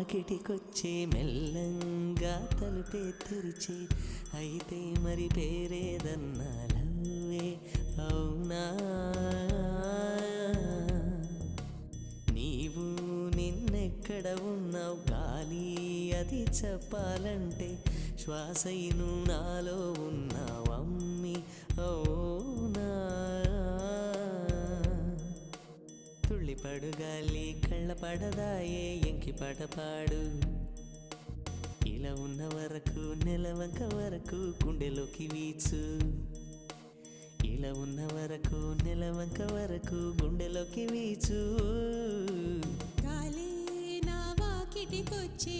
వాకిటికొచ్చే మెల్లంగా తలుపే తెరిచే అయితే మరి పేరేదన్నా లవ్వే అవునా నీవు నిన్నెక్కడ ఉన్నావు గాలి అది చెప్పాలంటే శ్వాసైను నాలో ఉన్నావమ్మి అవునా తుళ్ళిపడు గాలి కళ్ళ పడదాయే ఎంకి పాట పాడు ఇలా ఉన్న వరకు నెలవంక వరకు గుండెలోకి వీచు ఇలా ఉన్న వరకు నెలవంక వరకు గుండెలోకి వీచు గాలి నా వాకిటికొచ్చే